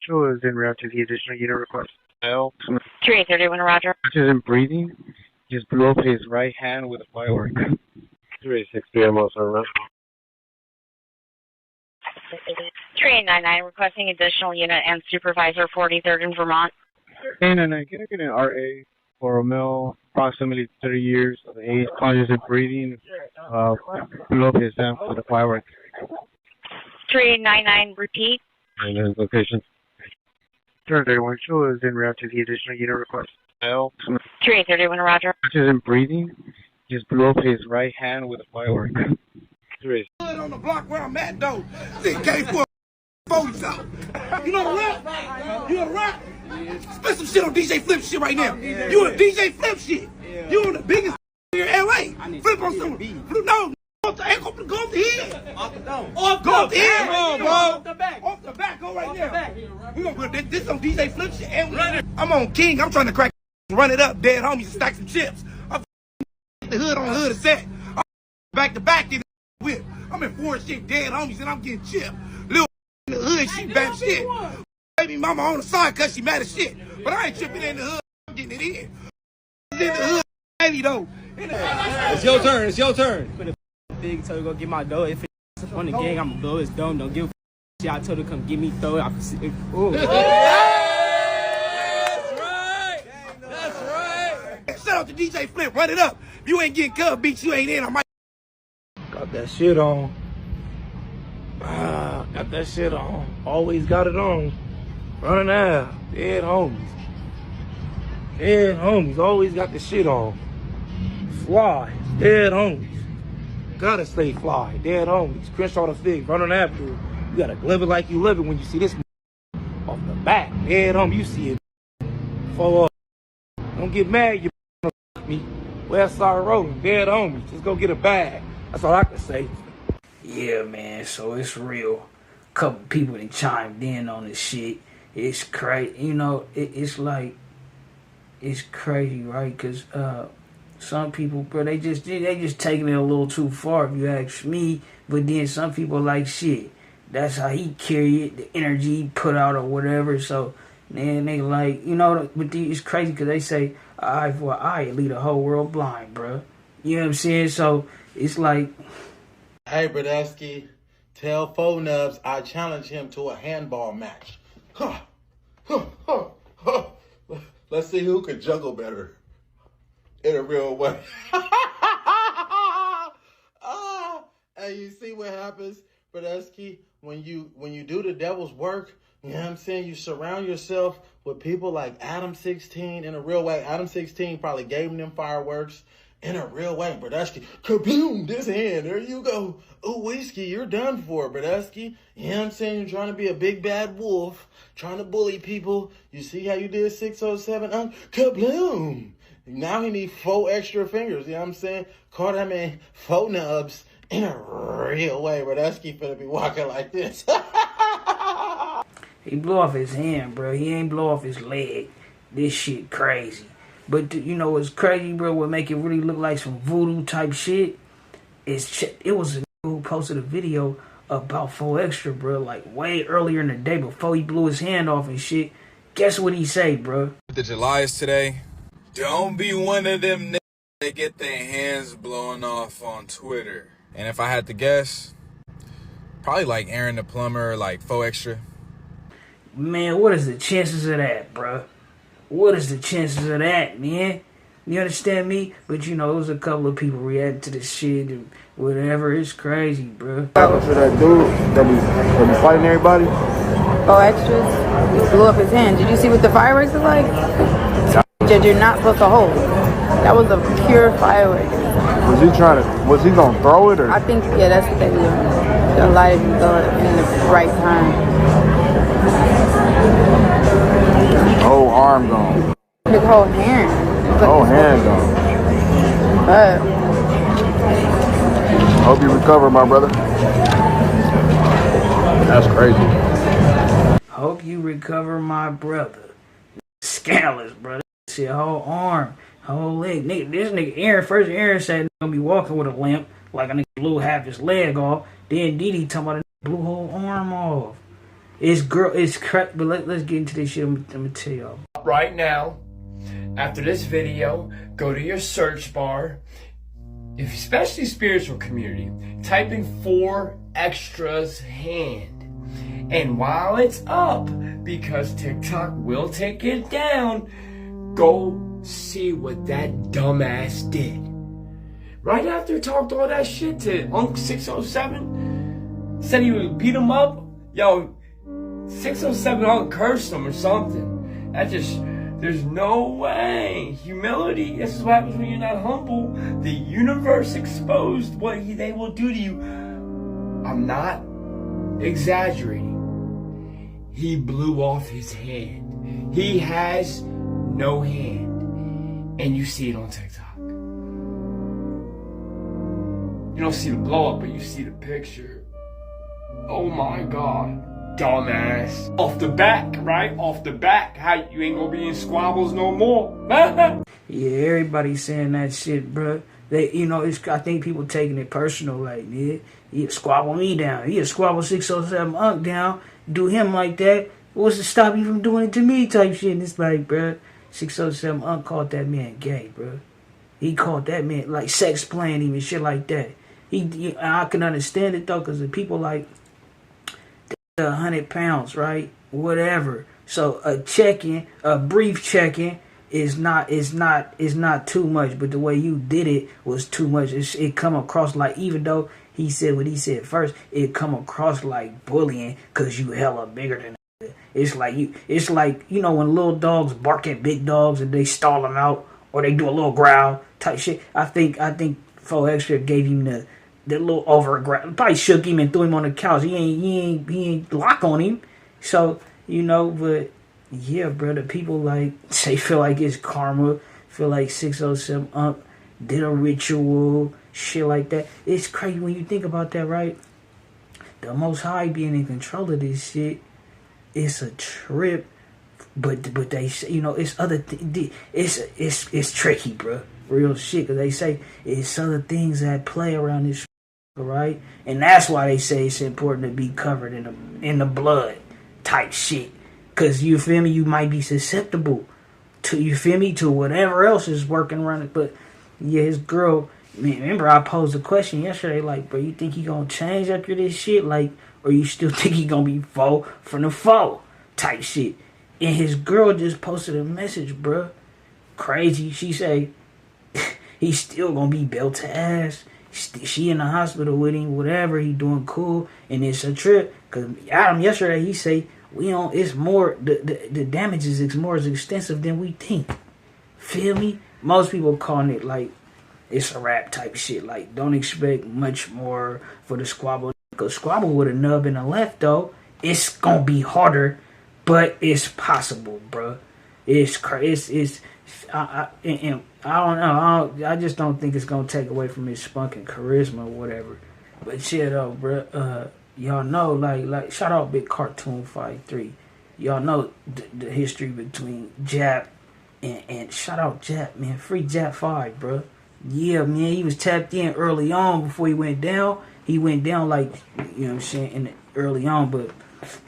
Sure is in route to the additional unit request. L. 3831, Roger. Isn't breathing. Just blew up his right hand with a firework. 386 PM also around. 3899, requesting additional unit and supervisor 43rd in Vermont. And then can I get an RA for a male, approximately 30 years of age, conscious and breathing, blew up his hand with a firework. 3899, repeat. And then location. 331 Sure is in route to the additional unit request. L. 3831, Roger. Isn't breathing. Just blew up his right hand with a firework. 3. On the block where I'm at, though. Think K4 folks out. You know the rap? You know the rap? Spit some shit on DJ Flip shit right now. You on DJ Flip shit. You on the biggest here in LA. Flip on some. No, go off the head. Off the dome. Go off the head. Come on, bro. Off the back. Off the back. Go right there. We gonna put this on DJ Flip shit. I'm on King. I'm trying to crack, run it up, dead homies, and stack some chips. I'm the hood on the hood of set. I'm back to back in the whip. I'm in foreign shit, dead homies, and I'm getting chipped. Little in the hood, she bad shit. Baby mama on the side cause she mad as shit. But I ain't tripping in the hood, I'm getting it in. In the hood, baby though. It's your turn, it's your turn. Put a big told her go get my dough. If it's on the gang, I'ma blow his dome. Don't give a shit. I told her come get me, throw it. I can see it. Ooh. That's right. That's right. Shout out to DJ Flip, run it up. If you ain't getting Cub beats, you ain't in. I might. Got that shit on. Got that shit on. Always got it on. Running out. Dead homies. Dead homies. Always got the shit on. Fly. Dead homies. Gotta stay fly. Dead homies. Crenshaw the Fig. Running after it. You gotta live it like you live it when you see this off the back. Dead homie. You see it. For don't get mad. You me. West Side rolling. Dead homies. Just go get a bag. That's all I can say. Yeah, man, so it's real. Couple people that chimed in on this shit. It's crazy. You know, it's like, it's crazy, right? Because some people, bro, they just taking it a little too far, if you ask me. But then some people like, shit, that's how he carry it, the energy he put out or whatever. So then they like, you know, but it's crazy because they say, eye for an eye, lead the whole world blind, bro. You know what I'm saying? So it's like, hey, Brodesky, tell Faux Nubs I challenge him to a handball match. Let's see who can juggle better in a real way. Hey, you see what happens, Brodesky, when you do the devil's work? You know what I'm saying? You surround yourself with people like Adam 16 in a real way. Adam 16 probably gave him them fireworks. In a real way, Brodesky, kaboom, this hand, there you go. Oh, whiskey, you're done for, Brodesky. You know what I'm saying? You're trying to be a big bad wolf, trying to bully people. You see how you did 607? Kaboom. Now he need 4 extra fingers, you know what I'm saying? Call that man Faux Nubs in a real way. Brodesky finna be walking like this. he blew off his hand, bro. He ain't blow off his leg. This shit crazy. But you know what's crazy, bro? What make it really look like some voodoo type shit? It was a nigga who posted a video about 4Extra, bro. Like way earlier in the day before he blew his hand off and shit. Guess what he say, bro? The July is today. Don't be one of them niggas that get their hands blown off on Twitter. And if I had to guess, probably like Aaron the Plumber or like 4Extra. Man, what is the chances of that, bro? What is the chances of that, man? You understand me? But you know, it was a couple of people reacting to this shit and whatever. It's crazy, bro. What happened to that dude that be fighting everybody? Oh, extras. He blew up his hand. Did you see what the fireworks is like? That you're not supposed to hold. That was a pure firework. Was he gonna throw it or? I think, yeah, that's what they do. They'll light it and throw it in the right time. Whole arm gone. His whole hand. Whole hand gone. But Hope you recover, my brother. That's crazy. Hope you recover, my brother. Scandalous, brother. Shit, whole arm, whole leg. Nigga, this nigga Aaron said he's gonna be walking with a limp, like a nigga blew half his leg off. Then Didi talking about a nigga blew whole arm off. It's crack. But let's get into this shit. I'm gonna tell y'all. Right now, after this video, go to your search bar, especially spiritual community, type in 4 extras hand. And while it's up, because TikTok will take it down, go see what that dumbass did. Right after he talked all that shit to Unc 607, said he would beat him up. Yo, 607 Unc cursed him or something. There's no way. Humility, this is what happens when you're not humble. The universe exposed what they will do to you. I'm not exaggerating. He blew off his hand. He has no hand. And you see it on TikTok. You don't see the blow up, but you see the picture. Oh my God. Dumbass. Off the back, right? Off the back. How you ain't gonna be in squabbles no more. Yeah, everybody's saying that shit, bro. They, I think people taking it personal, like, yeah, he'll squabble me down. He'll squabble 607 Unc down, do him like that. What's to stop you from doing it to me type shit? And it's like, bro, 607 Unc called that man gay, bro. He called that man, like, sex playing him and shit like that. I can understand it, though, because the people, like, 100 pounds, right? Whatever. So a brief check-in is not too much, but the way you did it was too much. It come across like, even though he said what he said first, it come across like bullying because you hella bigger than that. It's like when little dogs bark at big dogs and they stall them out or they do a little growl type shit. I think 4 Extra gave him the little over growl, probably shook him and threw him on the couch. He ain't lock on him. So, but yeah, bro, the people feel like it's karma, feel like 607 Unc did a ritual, shit like that. It's crazy when you think about that, right? The Most High being in control of this shit, it's a trip, but they say, it's other it's tricky, bro, real shit, because they say it's other things that play around this, right? And that's why they say it's important to be covered in the blood type shit. Cause you feel me, you might be susceptible to whatever else is working around it. But yeah, his girl, man, remember I posed a question yesterday, like, bro, you think he gonna change after this shit? Like, or you still think he gonna be foe from the foe type shit? And his girl just posted a message, bro. Crazy. She say he's still gonna be built to ass. She in the hospital with him, whatever, he doing cool, and it's a trip. Cause Adam yesterday, he say, it's more, the damage is more extensive than we think. Feel me? Most people calling it like it's a rap type shit. Like, don't expect much more for the squabble. Because squabble with a nub and a left, though, it's gonna be harder, but it's possible, bro. It's crazy. I don't know. I just don't think it's gonna take away from his spunk and charisma or whatever. But shit, though, bro. Y'all know, like, shout out Big Cartoon 53. Y'all know the history between Jap and shout out Jap, man. Free Jap 5, bro. Yeah, man, he was tapped in early on before he went down. He went down, like, you know what I'm saying, early on. But,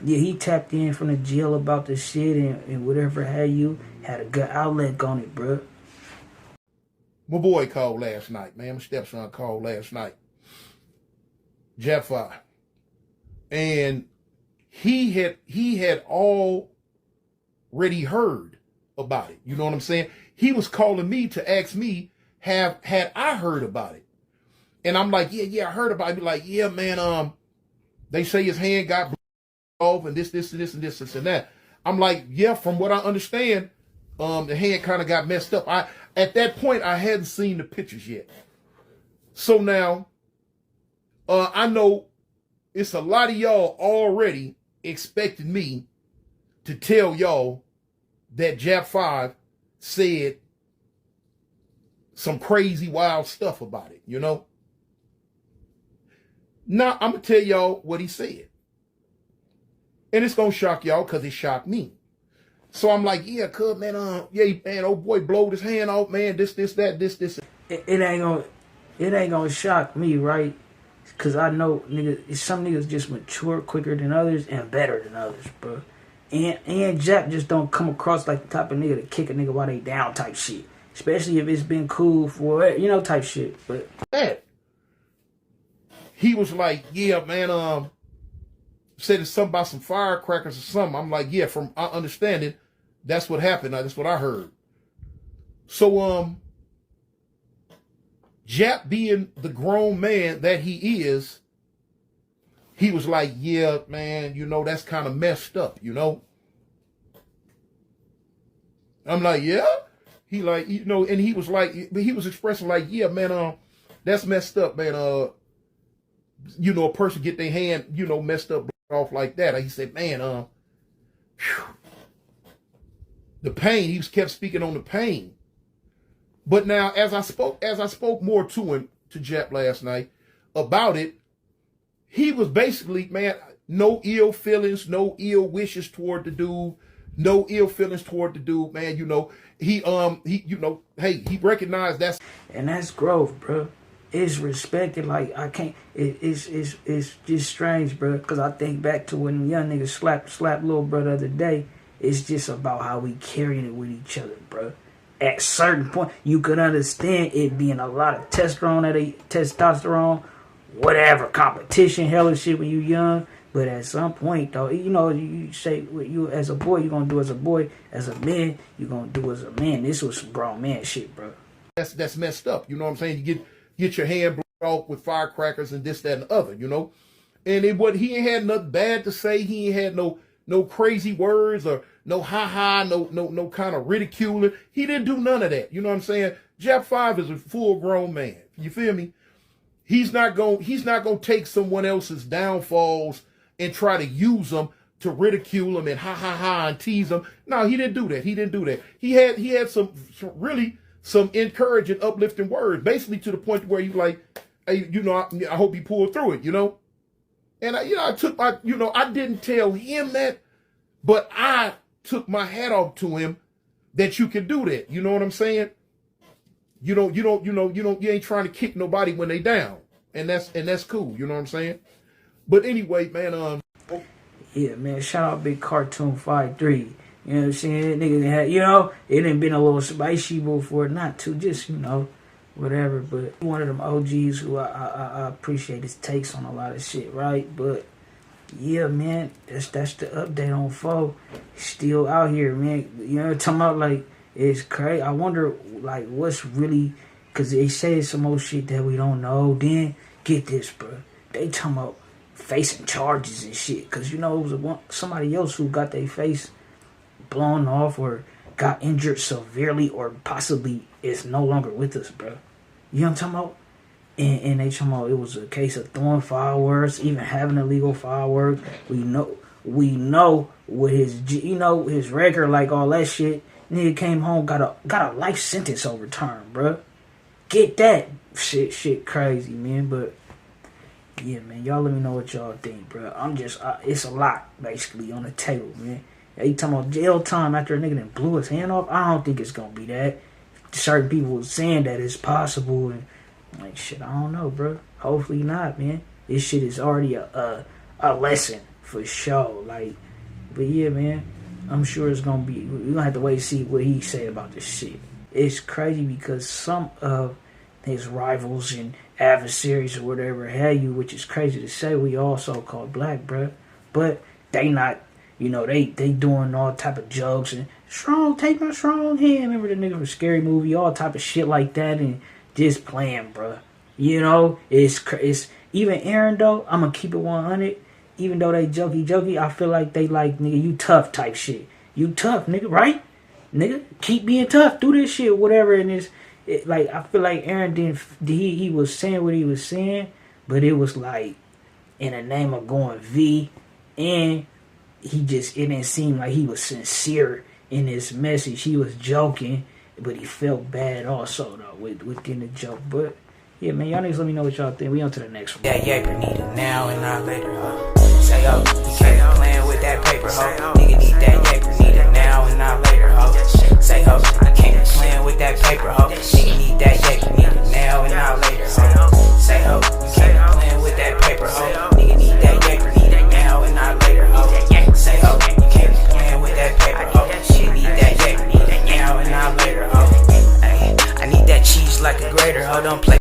yeah, he tapped in from the jail about the shit and whatever had a good outlet on it, bro. My boy called last night, man. My stepson called last night. Jap 5. And he had already heard about it. You know what I'm saying? He was calling me to ask me, had I heard about it? And I'm like, yeah, I heard about it. Be like, yeah, man, they say his hand got off and this and that. I'm like, yeah, from what I understand, the hand kind of got messed up. At that point, I hadn't seen the pictures yet. So now, I know it's a lot of y'all already expecting me to tell y'all that Jap 5 said some crazy, wild stuff about it, Now, I'm going to tell y'all what he said. And it's going to shock y'all because it shocked me. So I'm like, yeah, cuz, man, old boy blowed his hand off, man, this, that. It ain't gonna shock me, right? Cause I know niggas, some niggas just mature quicker than others and better than others, bro. And Jap just don't come across like the type of nigga to kick a nigga while they down type shit. Especially if it's been cool for, you know, type shit. But he was like, yeah, man, said it's something about some firecrackers or something. I'm like, yeah, from our understanding, that's what happened. That's what I heard. So, Jap being the grown man that he is, he was like, yeah, man, you know, that's kind of messed up, you know? I'm like, yeah? He like, you know, and he was like, he was expressing like, yeah, man, that's messed up, man. You know, a person get their hand, you know, messed up off like that. He said, man, the pain, he kept speaking on the pain. But now, as I spoke more to him, to Jap last night, about it, he was basically, man, no ill feelings, no ill wishes toward the dude, no ill feelings toward the dude, man. You know, he, you know, hey, he recognized that's. And that's growth, bro. It's respected. Like, I can't, it's just strange, bro. Because I think back to when young niggas slapped little bro the other day. It's just about how we carrying it with each other, bro. At certain point, you could understand it being a lot of testosterone, whatever, competition, hella shit when you young. But at some point, though, you know, you say you as a boy, you're going to do as a boy. As a man, you're going to do as a man. This was some grown man shit, bro. That's messed up. You know what I'm saying? You get your hand blown off with firecrackers and this, that, and the other, you know? And he ain't had nothing bad to say. He ain't had no crazy words or no ha-ha, no kind of ridiculing. He didn't do none of that. You know what I'm saying? Jap 5 is a full-grown man. You feel me? He's not gonna take someone else's downfalls and try to use them to ridicule them and ha and tease them. No, he didn't do that. He didn't do that. He had some encouraging, uplifting words, basically to the point where you like, hey, you know, I hope you pull through it, you know. And I didn't tell him that, but I took my hat off to him that you can do that. You know what I'm saying? You ain't trying to kick nobody when they down. And that's cool. You know what I'm saying? But anyway, man, yeah, man, shout out Big Cartoon 5-3. You know what I'm saying? Nigga had, you know, it ain't been a little spicy before, not to just, you know, whatever, but one of them OGs who I appreciate his takes on a lot of shit, right? But yeah, man, that's the update on Foe. Still out here, man. You know what I'm talking about? Like, it's crazy. I wonder, like, what's really, because they say some more shit that we don't know. Then, get this, bro. They talking about facing charges and shit. Because, you know, it was somebody else who got their face blown off or got injured severely or possibly is no longer with us, bro. You know what I'm talking about? And they talking about it was a case of throwing fireworks, even having illegal fireworks. We know what his record, like all that shit. Nigga came home, got a life sentence overturned, bro. Get that shit crazy, man. But yeah, man, y'all let me know what y'all think, bro. It's a lot basically on the table, man. They talking about jail time after a nigga done blew his hand off. I don't think it's gonna be that. Certain people saying that it's possible, and like shit, I don't know, bro. Hopefully not, man. This shit is already a lesson for sure. Like, but yeah, man, I'm sure it's gonna be. We're gonna have to wait and see what he say about this shit. It's crazy because some of his rivals and adversaries or whatever have you, which is crazy to say. We all so-called black, bro, but they not. You know, they doing all type of jokes and strong, take my strong hand. Remember the nigga from Scary Movie, all type of shit like that, and just playing, bro. You know, it's even Aaron though. I'm gonna keep it 100. Even though they jokey, I feel like they like, nigga, you tough type shit. You tough, nigga, right? Nigga, keep being tough. Do this shit, whatever. And like I feel like Aaron he was saying what he was saying, but it was like in the name of going V, and it didn't seem like he was sincere in his message. He was joking, but he felt bad also though within the joke. But yeah, man, y'all niggas let me know what y'all think. We on to the next one. That yaper need it now and not later, huh? Say ho, you can't playing with that paper, ho. Nigga need that yaper, need it now and not later, ho. Say ho, you can't playing with that paper, ho. Nigga need that yaper, need it now and not later, ho. Say ho, you can't playing with that like a grater, ho, don't play